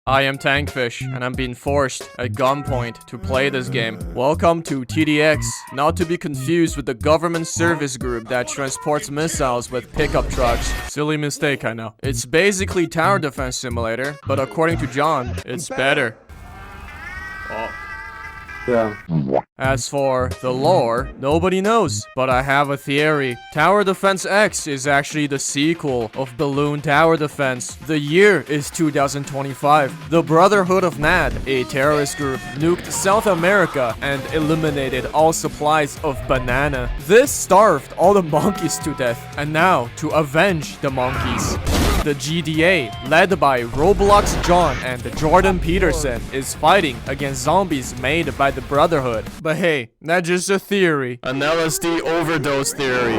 I am Tankfish, and I'm being forced at gunpoint to play this game. Welcome to TDX, not to be confused with the government service group that transports missiles with pickup trucks. Silly mistake, I know. It's basically tower defense simulator, but according to John, it's better. Oh. Yeah. As for the lore, nobody knows, but I have a theory. Tower Defense X is actually the sequel of Balloon Tower Defense. The year is 2025. The Brotherhood of NAD, a terrorist group, nuked South America and eliminated all supplies of banana. This starved all the monkeys to death, and now, to avenge the monkeys, the GDA, led by Roblox John and Jordan Peterson, is fighting against zombies made by the Brotherhood. But hey, that's just a theory. An LSD overdose theory.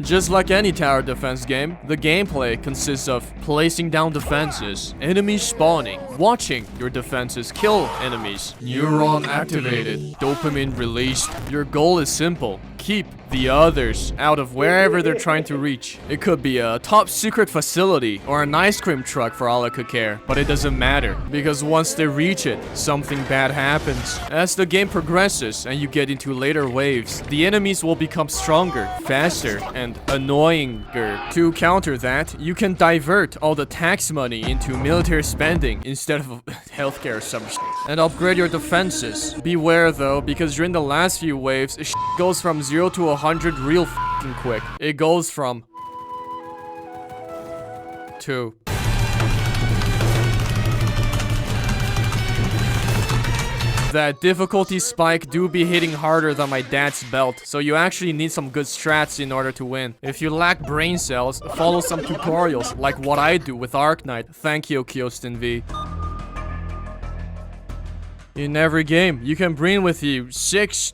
Just like any tower defense game, the gameplay consists of placing down defenses, enemies spawning, watching your defenses kill enemies, neuron activated, dopamine released. Your goal is simple: keep the others out of wherever they're trying to reach. It could be a top secret facility or an ice cream truck for all I could care, but it doesn't matter, because once they reach it, something bad happens. As the game progresses and you get into later waves, the enemies will become stronger, faster, and annoyinger. To counter that, you can divert all the tax money into military spending instead of healthcare or some shit, and upgrade your defenses. Beware though, because during the last few waves, it goes from 0 to 100 real f***ing quick. It goes from 2. That difficulty spike do be hitting harder than my dad's belt, so you actually need some good strats in order to win. If you lack brain cells, follow some tutorials like what I do with Arknight. Thank you, Kyostin V. In every game, you can bring with you 6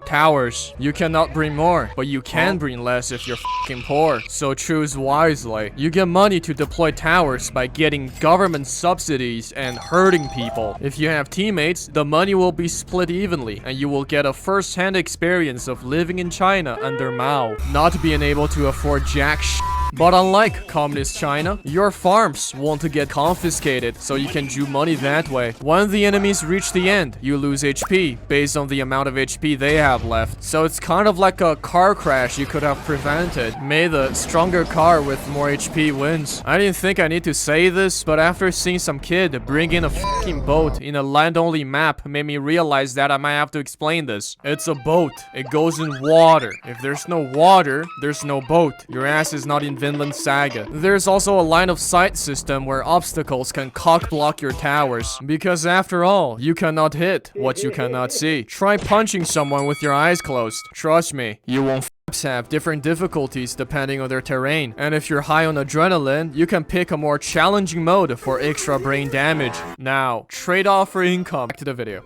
towers. You cannot bring more, but you can bring less if you're fucking poor. So choose wisely. You get money to deploy towers by getting government subsidies and hurting people. If you have teammates, the money will be split evenly, and you will get a first-hand experience of living in China under Mao, not being able to afford jack shit. But unlike communist China, your farms won't get confiscated, so you can do money that way. When the enemies reach the end, you lose HP based on the amount of HP they have left. So it's kind of like a car crash you could have prevented. May the stronger car with more HP wins. I didn't think I need to say this, but after seeing some kid bring in a fucking boat in a land-only map made me realize that I might have to explain this. It's a boat. It goes in water. If there's no water, there's no boat. Your ass is not in Vinland Saga. There's also a line of sight system where obstacles can cock block your towers, because after all, you cannot hit what you cannot see. Try punching someone with your eyes closed. Trust me, you won't have different difficulties depending on their terrain, and if you're high on adrenaline, you can pick a more challenging mode for extra brain damage. Now, trade-off for income. Back to the video.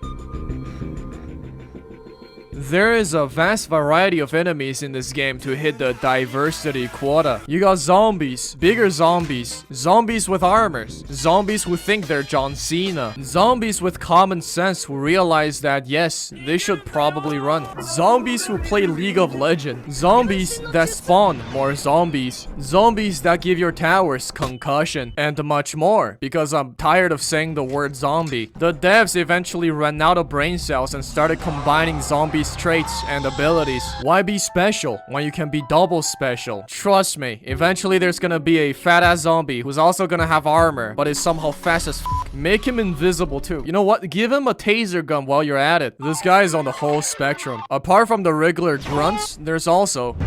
There is a vast variety of enemies in this game to hit the diversity quota. You got zombies, bigger zombies, zombies with armors, zombies who think they're John Cena, zombies with common sense who realize that yes, they should probably run, zombies who play League of Legends, zombies that spawn more zombies, zombies that give your towers concussion, and much more, because I'm tired of saying the word zombie. The devs eventually ran out of brain cells and started combining zombies' traits and abilities. Why be special when you can be double special? Trust me, eventually there's gonna be a fat ass zombie who's also gonna have armor, but is somehow fast as f. Make him invisible too. You know what? Give him a taser gun while you're at it. This guy is on the whole spectrum. Apart from the regular grunts, there's also,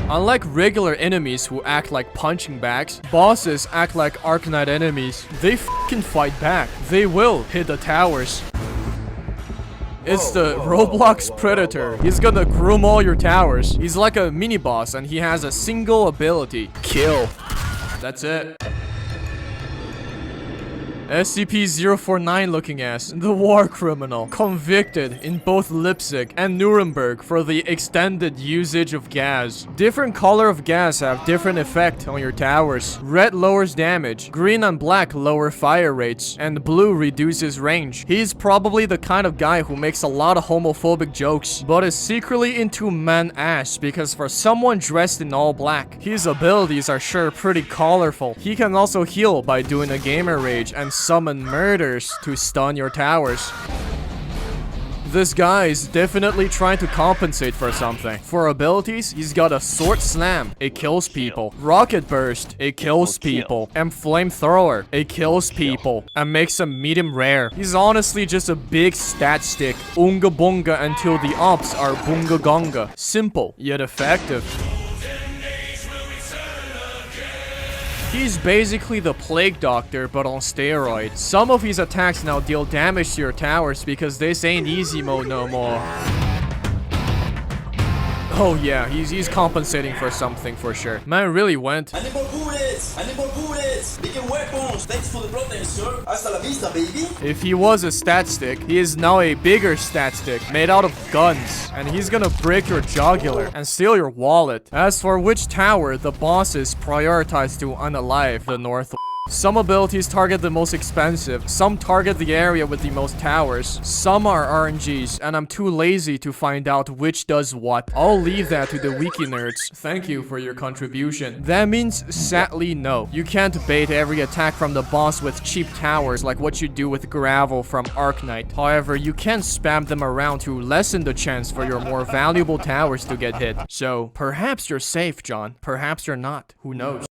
unlike regular enemies who act like punching bags, bosses act like Arknight enemies. They f***ing fight back. They will hit the towers. It's the Roblox Predator. He's gonna groom all your towers. He's like a mini boss and he has a single ability: kill. That's it. SCP-049 looking ass, the war criminal, convicted in both Leipzig and Nuremberg for the extended usage of gas. Different color of gas have different effect on your towers. Red lowers damage, green and black lower fire rates, and blue reduces range. He's probably the kind of guy who makes a lot of homophobic jokes, but is secretly into man ass because for someone dressed in all black, his abilities are sure pretty colorful. He can also heal by doing a gamer rage and summon murders to stun your towers. This guy is definitely trying to compensate for something. For abilities, he's got a Sword Slam, it kills people. Rocket Burst, it kills people. And Flamethrower, it kills people. And makes him medium rare. He's honestly just a big stat stick. Unga bunga until the ops are bunga gonga. Simple, yet effective. He's basically the Plague Doctor, but on steroids. Some of his attacks now deal damage to your towers because this ain't easy mode no more. Oh yeah, he's compensating for something for sure. Man really went. I need more bullets! I need more bullets! Bigger weapons! Thanks for the protein, sir! Hasta la vista, baby! If he was a stat stick, he is now a bigger stat stick made out of guns. And he's gonna break your jugular and steal your wallet. As for which tower the bosses prioritize to unalive, the north. Some abilities target the most expensive, some target the area with the most towers, some are RNGs, and I'm too lazy to find out which does what. I'll leave that to the wiki nerds. Thank you for your contribution. That means sadly no. You can't bait every attack from the boss with cheap towers like what you do with gravel from Arknight. However, you can spam them around to lessen the chance for your more valuable towers to get hit. So, perhaps you're safe, John. Perhaps you're not. Who knows?